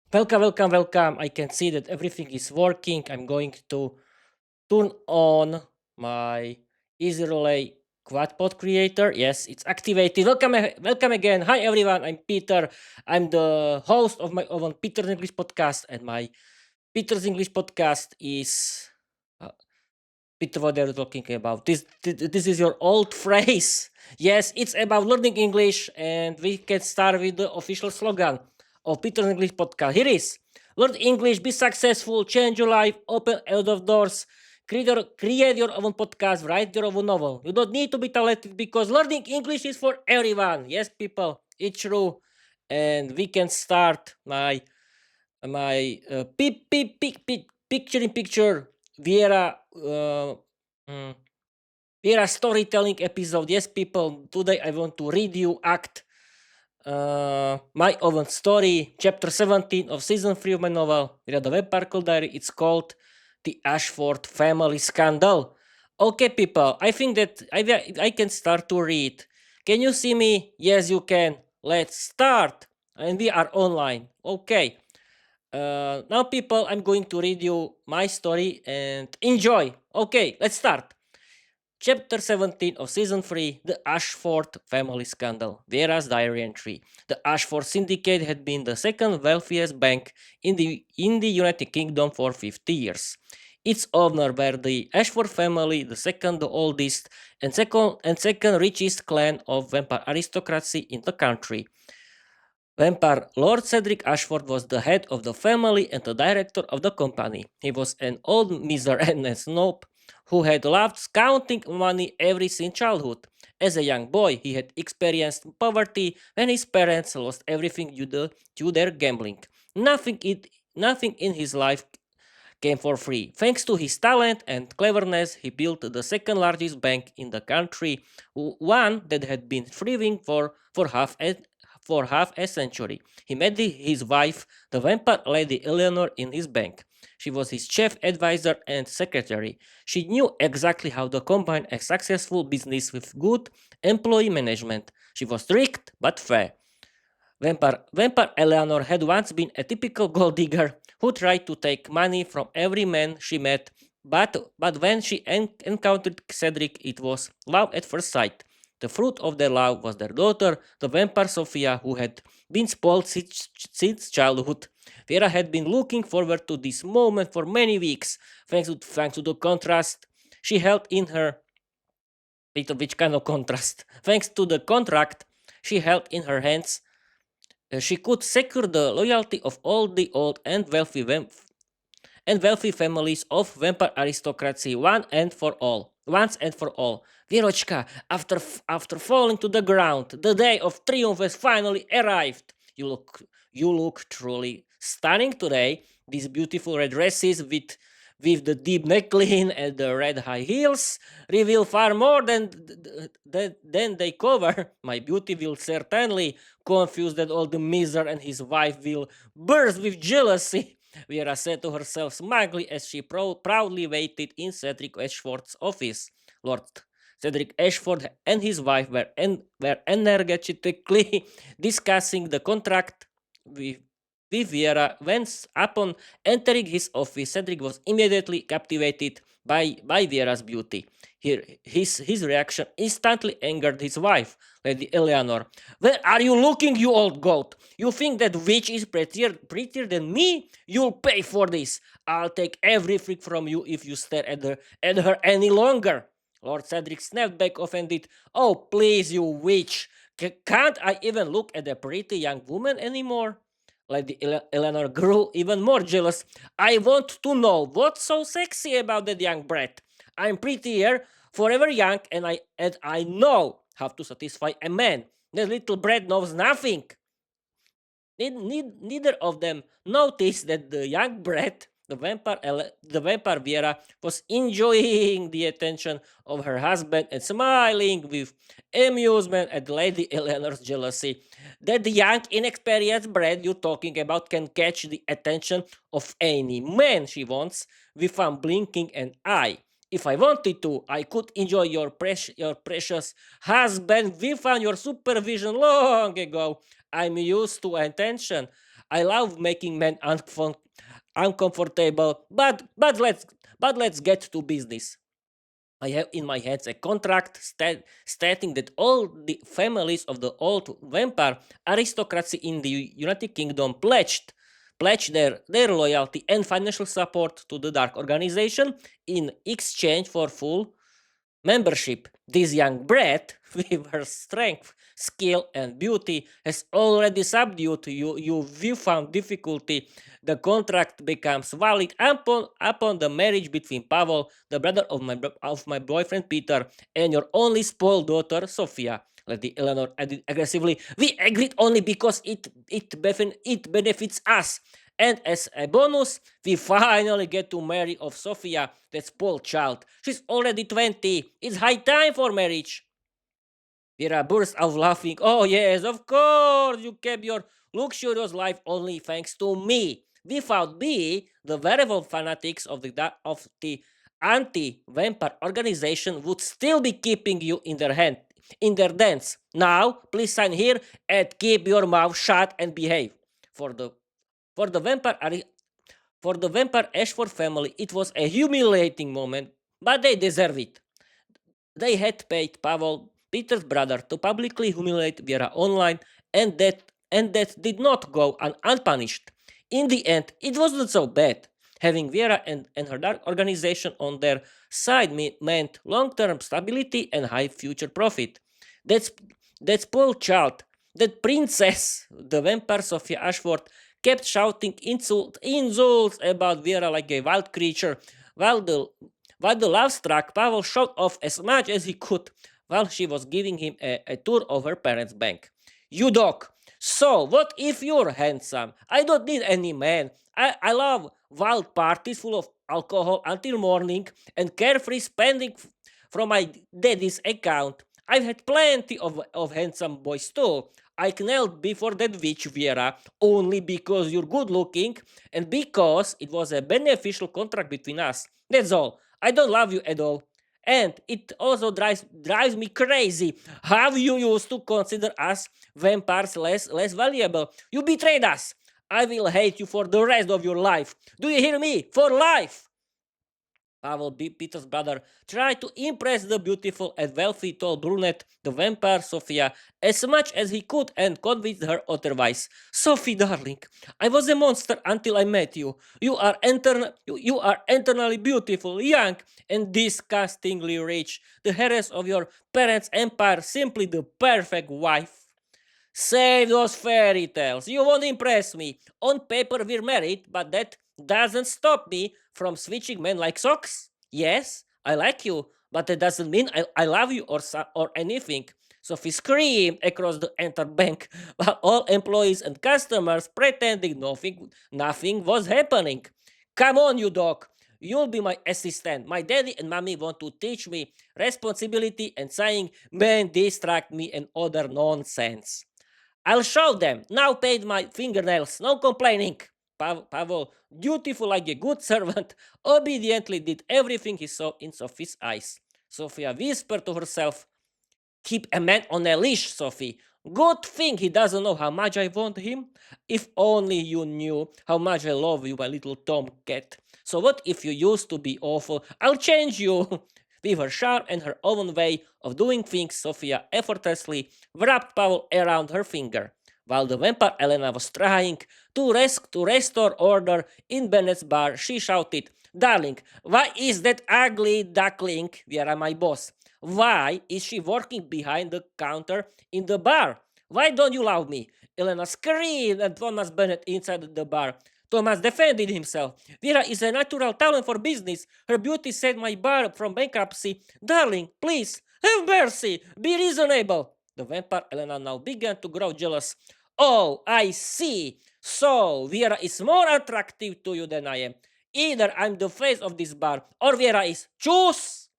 Welcome, welcome, welcome. I can see that everything is working. I'm going to turn on my Easy Relay Quadpod Creator. Yes, it's activated. Welcome, welcome again. Hi, everyone. I'm Peter. I'm the host of my own Peter's English podcast, and my Peter's English podcast is. Peter, what are you talking about? This is your old phrase. Yes, it's about learning English, and we can start with the official slogan of Peter's English podcast. Here is: learn English, be successful, change your life, open a lot of doors, create your own podcast, write your own novel. You don't need to be talented because learning English is for everyone. Yes, people, it's true, and we can start my picture in picture Viera mm, Viera storytelling episode. Yes, people. Today I want to read you act my own story, chapter 17 of season 3 of my novel, Viera the Vampire Diary. It's called The Ashford Family Scandal. Okay, people. I think that I can start to read. Can you see me? Yes, you can. Let's start. And we are online. Okay. Now, people, I'm going to read you my story and enjoy. Okay, let's start. Chapter 17 of Season 3 The Ashford Family Scandal. Viera's Diary Entry. The Ashford Syndicate had been the second wealthiest bank in the United Kingdom for 50 years. Its owner were the Ashford family, the second the oldest and second richest clan of vampire aristocracy in the country. Vampire Lord Cedric Ashford was the head of the family and the director of the company. He was an old miser and a snob who had loved counting money ever since childhood. As a young boy, he had experienced poverty when his parents lost everything due to their gambling. Nothing in his life came for free. Thanks to his talent and cleverness, he built the second largest bank in the country, one that had been thriving for half a century. He met his wife, the vampire lady Eleanor, in his bank. She was his chief advisor and secretary. She knew exactly how to combine a successful business with good employee management. She was strict but fair. Vampire Eleanor had once been a typical gold digger who tried to take money from every man she met, but when she encountered Cedric, it was love at first sight. The fruit of their love was their daughter, the vampire Sophia, who had been spoiled since childhood. Viera had been looking forward to this moment for many weeks, thanks to the contrast she held in her. Which kind of contrast? Thanks to the contract she held in her hands, she could secure the loyalty of all the old and wealthy families of vampire aristocracy once and for all. Virochka, after falling to the ground, the day of triumph has finally arrived. You look truly stunning today. These beautiful red dresses with the deep neckline and the red high heels reveal far more than they cover. My beauty will certainly confuse that old miser, and his wife will burst with jealousy. Viera said to herself smugly as she proudly waited in Cedric Ashford's office. Lord Cedric Ashford and his wife were energetically discussing the contract with Viera when, upon entering his office, Cedric was immediately captivated by Viera's beauty. His reaction instantly angered his wife, Lady Eleanor. Where are you looking, you old goat? You think that witch is prettier than me? You'll pay for this. I'll take every freak from you if you stare at her any longer. Lord Cedric snapped back offended. Oh, please, you witch. Can't I even look at a pretty young woman anymore? Lady Eleanor grew even more jealous. I want to know what's so sexy about that young brat. I'm prettier, forever young, and I know how to satisfy a man. The little brat knows nothing. Neither of them noticed that the young brat, the vampire Viera, was enjoying the attention of her husband and smiling with amusement at Lady Eleanor's jealousy. That the young, inexperienced brat you're talking about can catch the attention of any man she wants without blinking an eye. If I wanted to, I could enjoy your precious husband without your supervision long ago. I'm used to attention. I love making men uncomfortable, but let's get to business. I have in my hands a contract stating that all the families of the old vampire aristocracy in the United Kingdom pledged their loyalty and financial support to the Dark Organization in exchange for full membership. This young brat, with her strength, skill, and beauty, has already subdued you. You found difficulty. The contract becomes valid upon the marriage between Pavol, the brother of my boyfriend Peter, and your only spoiled daughter Sophia. Lady Eleanor added aggressively. We agreed only because it benefits us. And as a bonus, we finally get to marry off Sophia, that spoiled child. She's already 20. It's high time for marriage. Viera burst out laughing. Oh yes, of course, you kept your luxurious life only thanks to me. Without me, the werewolf fanatics of the anti-vampire organization would still be keeping you in their dens. Now, please sign here and keep your mouth shut and behave. For the for the vampire for the vampire Ashford family, it was a humiliating moment, but they deserve it. They had paid Pavol, Peter's brother, to publicly humiliate Viera online, and that did not go unpunished. In the end, it wasn't so bad. Having Viera and her dark organization on their side meant long-term stability and high future profit. That's that spoiled child, that princess, the vampire Sophia Ashford, kept shouting insults about Viera like a wild creature, while the love-struck Pavel showed off as much as he could while she was giving him a tour of her parents' bank. You dog! So, what if you're handsome? I don't need any man. I love wild parties full of alcohol until morning and carefree spending from my daddy's account. I've had plenty of handsome boys too. I knelt before that witch Viera only because you're good looking and because it was a beneficial contract between us. That's all. I don't love you at all. And it also drives me crazy how you used to consider us vampires less valuable. You betrayed us. I will hate you for the rest of your life. Do you hear me? For life! Pavel, Peter's brother, tried to impress the beautiful and wealthy tall brunette, the vampire Sophia, as much as he could and convinced her otherwise. Sophie, darling, I was a monster until I met you. You are eternally beautiful, young, and disgustingly rich. The heiress of your parents' empire, simply the perfect wife. Save those fairy tales. You won't impress me. On paper, we're married, but that doesn't stop me from switching men like socks. Yes, I like you, but that doesn't mean I love you or anything. Sophie screamed across the entire bank while all employees and customers pretending nothing was happening. Come on, you dog. You'll be my assistant. My daddy and mommy want to teach me responsibility and saying men distract me and other nonsense. I'll show them. Now paid my fingernails. No complaining. Pavel, dutiful like a good servant, obediently did everything he saw in Sophie's eyes. Sophia whispered to herself, keep a man on a leash, Sophie. Good thing he doesn't know how much I want him. If only you knew how much I love you, my little tomcat. So what if you used to be awful? I'll change you. With her charm and her own way of doing things, Sophia effortlessly wrapped Pavel around her finger. While the vampire Elena was trying to restore order in Bennett's bar, she shouted, Darling, why is that ugly duckling, Viera my boss? Why is she working behind the counter in the bar? Why don't you love me? Elena screamed at Thomas Bennett inside the bar. Thomas defended himself. Viera is a natural talent for business. Her beauty saved my bar from bankruptcy. Darling, please, have mercy. Be reasonable. The vampire Elena now began to grow jealous. Oh, I see. So, Viera is more attractive to you than I am. Either I'm the face of this bar, or Viera is. Choose!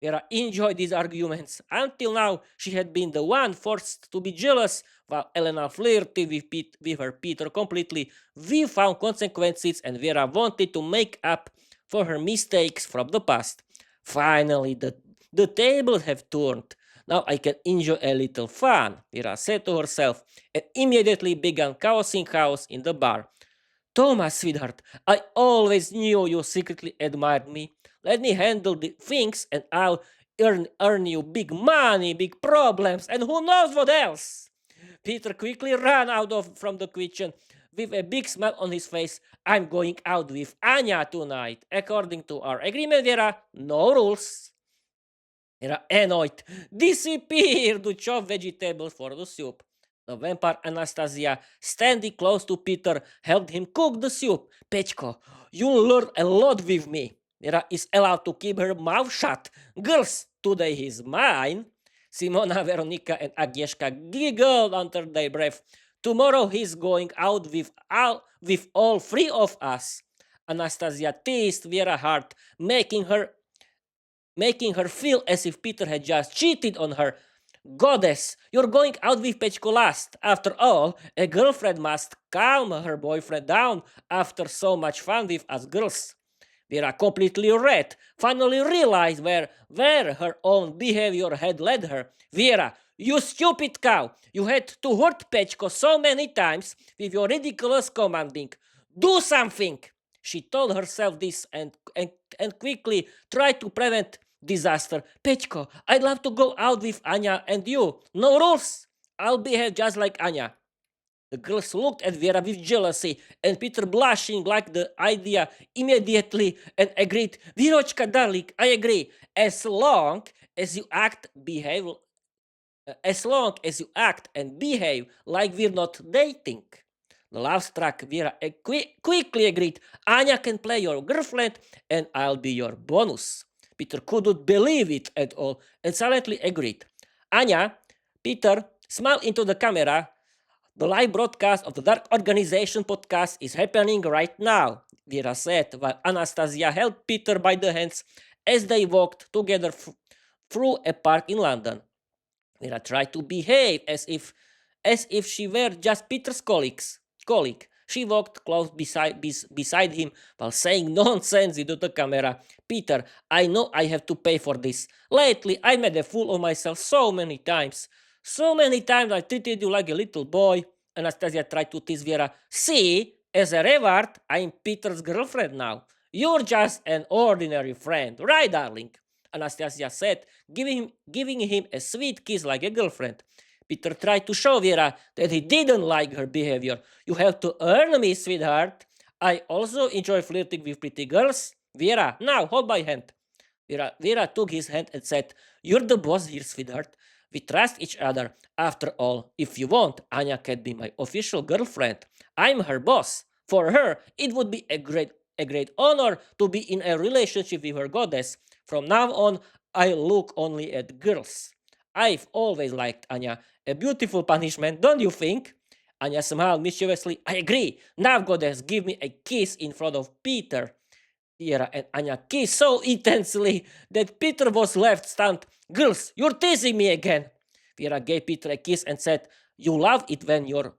Viera enjoyed these arguments. Until now, she had been the one forced to be jealous, while Elena flirted with her Peter completely. We found consequences, and Viera wanted to make up for her mistakes from the past. Finally, the tables have turned. Now I can enjoy a little fun, Viera said to herself, and immediately began causing chaos in the bar. Thomas, sweetheart, I always knew you secretly admired me. Let me handle the things and I'll earn you big money, big problems, and who knows what else. Peter quickly ran from the kitchen with a big smile on his face. I'm going out with Anya tonight. According to our agreement, Viera, no rules. Era annoyed. Disappear to chop vegetables for the soup. The vampire Anastasia, standing close to Peter, helped him cook the soup. Pechko, you'll learn a lot with me. Vera is allowed to keep her mouth shut. Girls, today he's mine. Simona, Veronica, and Agnieszka giggled under their breath. Tomorrow he's going out with all three of us. Anastasia teased Vera hard, making her feel as if Peter had just cheated on her. Goddess, you're going out with Pechko last. After all, a girlfriend must calm her boyfriend down after so much fun with us girls. Vera, completely red, finally realized where her own behavior had led her. Vera, you stupid cow! You had to hurt Pechko so many times with your ridiculous commanding. Do something! She told herself this and quickly tried to prevent disaster. Pechko, I'd love to go out with Anya and you. No rules. I'll behave just like Anya. The girls looked at Vera with jealousy, and Peter, blushing like the idea immediately, and agreed. Virochka, darling, I agree. As you act, behave, as long as you act and behave like we're not dating. The love-struck Vera quickly agreed. Anya can play your girlfriend, and I'll be your bonus. Peter couldn't believe it at all and silently agreed. Anya, Peter, smile into the camera. The live broadcast of the Dark Organization podcast is happening right now, Viera said, while Anastasia held Peter by the hands as they walked together through a park in London. Viera tried to behave as if she were just Peter's colleague. She walked close beside him while saying nonsense into the camera. Peter, I know I have to pay for this. Lately, I made a fool of myself so many times. So many times I treated you like a little boy. Anastasia tried to tease Viera. See, as a reward, I'm Peter's girlfriend now. You're just an ordinary friend, right, darling? Anastasia said, giving him a sweet kiss like a girlfriend. Peter tried to show Viera that he didn't like her behavior. You have to earn me, sweetheart. I also enjoy flirting with pretty girls. Viera, now hold my hand. Viera took his hand and said, You're the boss here, sweetheart. We trust each other. After all, if you want, Anya can be my official girlfriend. I'm her boss. For her, it would be a great honor to be in a relationship with her goddess. From now on, I look only at girls. I've always liked Anya. A beautiful punishment, don't you think? Anya smiled mischievously. I agree. Now, goddess, give me a kiss in front of Peter. Viera and Anya kissed so intensely that Peter was left stunned. Girls, you're teasing me again. Viera gave Peter a kiss and said, You love it when you're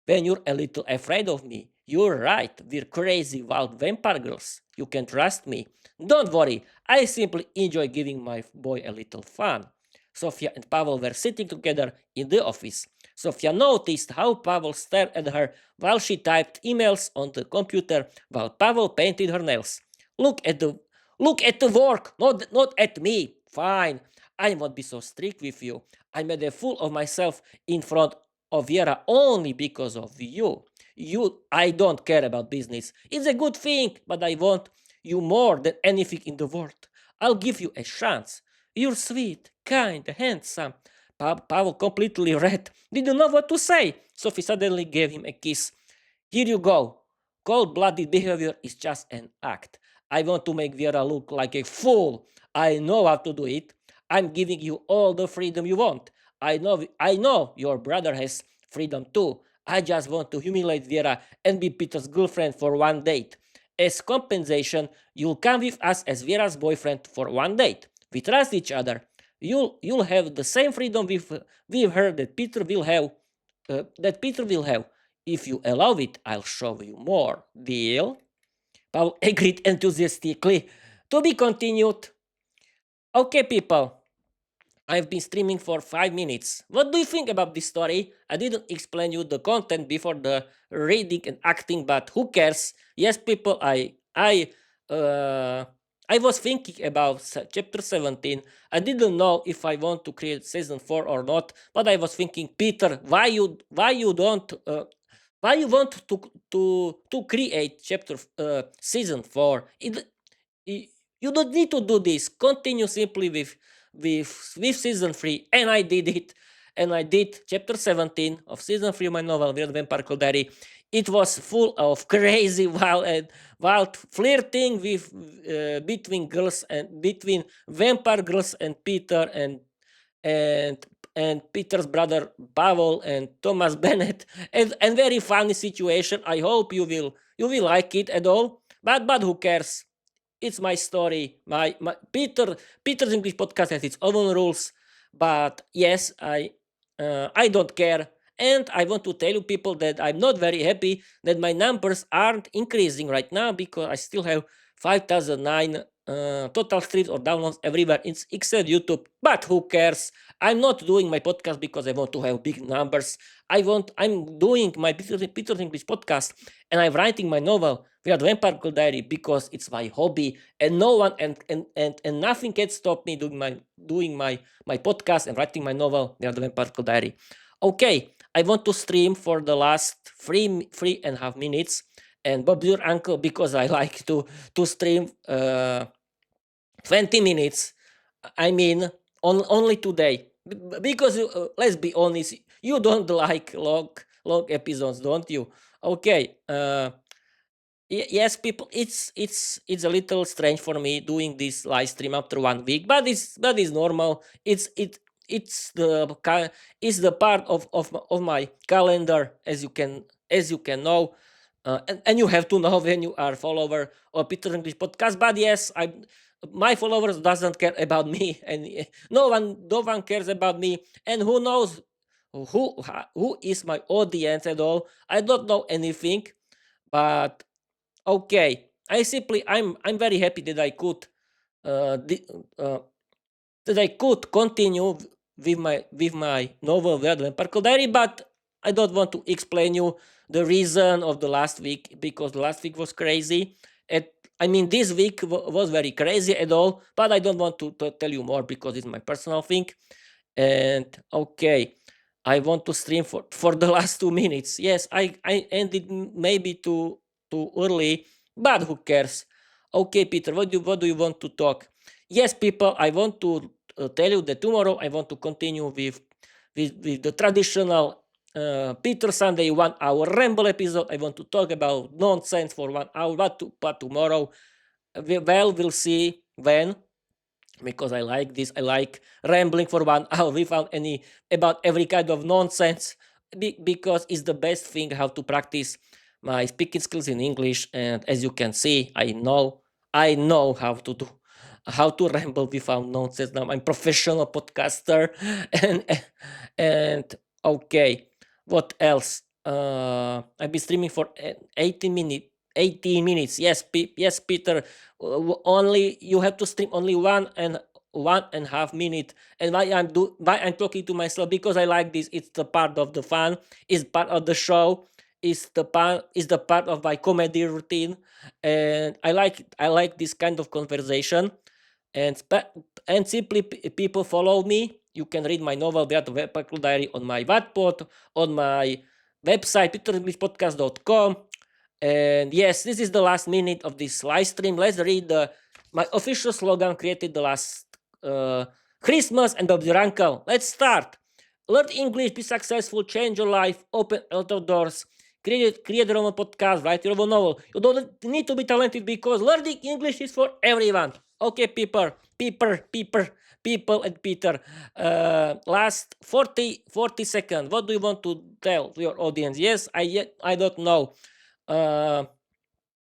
a little afraid of me. You're right, we're crazy wild vampire girls. You can trust me. Don't worry, I simply enjoy giving my boy a little fun. Sophia and Pavol were sitting together in the office. Sophia noticed how Pavol stared at her while she typed emails on the computer while Pavol painted her nails. Look at the work, not at me. Fine, I won't be so strict with you. I made a fool of myself in front of Viera only because of you. I don't care about business. It's a good thing, but I want you more than anything in the world. I'll give you a chance. You're sweet, kind, handsome. Pavel, completely red, didn't know what to say. Sophie suddenly gave him a kiss. Here you go. Cold-blooded behavior is just an act. I want to make Viera look like a fool. I know how to do it. I'm giving you all the freedom you want. I know your brother has freedom too. I just want to humiliate Viera and be Peter's girlfriend for one date. As compensation, you'll come with us as Viera's boyfriend for one date. We trust each other. You'll have the same freedom with her that Peter will have. If you allow it, I'll show you more. Deal? Paul agreed enthusiastically. To be continued. Okay, people. I've been streaming for 5 minutes. What do you think about this story? I didn't explain you the content before the reading and acting, but who cares? Yes, people, uh, I was thinking about chapter 17. I didn't know if I want to create season 4 or not, but I was thinking, Peter, why you don't why you want to create chapter season 4? You don't need to do this. Continue simply with season 3, and I did it. And I did chapter 17 of season 3 of my novel Viera Vampire Diary. It was full of crazy wild flirting with between girls and between vampire girls and Peter and and Peter's brother Pavol and Thomas Bennett, and very funny situation. I hope you will like it at all. But who cares? It's my story. My Peter's English podcast has its own rules, but yes, I don't care. And I want to tell you people that I'm not very happy that my numbers aren't increasing right now because I still have 5,009 total streams or downloads everywhere. It's except YouTube. But who cares? I'm not doing my podcast because I want to have big numbers. I'm doing my Peter's English podcast, and I'm writing my novel Viera the Vampire Diary because it's my hobby, and no one and nothing can stop me doing my podcast and writing my novel Viera the Vampire Diary. Okay, I want to stream for the last 3.5 minutes, and Bob's your uncle because I like to stream 20 minutes. I mean, only today. Because let's be honest, you don't like long episodes, don't you? Okay. Yes, people, it's a little strange for me doing this live stream after 1 week, but it's normal. It's the part of my calendar, as you can know, and you have to know when you are follower of Peter English podcast. But yes, my followers doesn't care about me, and no one cares about me, and who knows who is my audience at all. I don't know anything, but okay, I'm very happy that I could uh, di- uh, that I could continue with my novel Viera Vampire Diary, but I don't want to explain you the reason of the last week because the last week was crazy. I mean, this week was very crazy at all, but I don't want to tell you more because it's my personal thing. And okay, I want to stream for the last 2 minutes. Yes, I ended maybe too early, but who cares? Okay, Peter, what do you want to talk? Yes, people, I want to tell you that tomorrow I want to continue with the traditional Peter Sunday 1 hour ramble episode. I want to talk about nonsense for 1 hour, but tomorrow, we'll see when, because I like this. I like rambling for 1 hour without any about every kind of nonsense, because it's the best thing how to practice my speaking skills in English. And as you can see, I know how to ramble without nonsense. Now I'm professional podcaster, and and okay, what else? I've been streaming for 18 minutes. 18 minutes. Yes, yes, Peter. Only you have to stream only 1.5 minute. And why I'm talking to myself, because I like this. It's the part of the fun. It's part of the show. Is the part of my comedy routine, and I like this kind of conversation. And simply, people follow me. You can read my novel Viera the Vampire Diary on my Wattpad, on my website peterenglishpodcast.com. And yes, this is the last minute of this live stream. Let's read my official slogan created the last Christmas and of your uncle. Let's start. Learn English, be successful, change your life, open a lot of doors, create your own podcast, write your own novel. You don't need to be talented because learning English is for everyone. Okay, people and Peter. Last 40 seconds. What do you want to tell your audience? Yes, I don't know. Uh,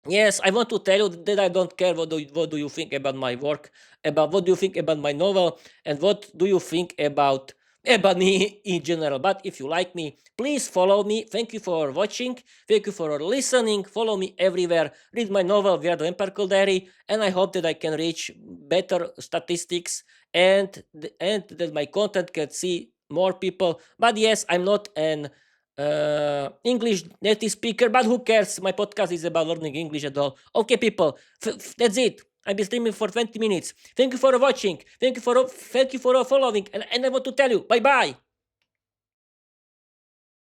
yes, I want to tell you that I don't care what do you think about my work, about what do you think about my novel, and what do you think about About me in general. But if you like me, please follow me. Thank you for watching. Thank you for listening. Follow me everywhere. Read my novel, Viera the Empirical Diary, and I hope that I can reach better statistics and that my content can see more people. But yes, I'm not an English native speaker, but who cares? My podcast is about learning English at all. Okay, people, that's it. I've been streaming for 20 minutes. Thank you for watching. Thank you for following. And I want to tell you, bye bye.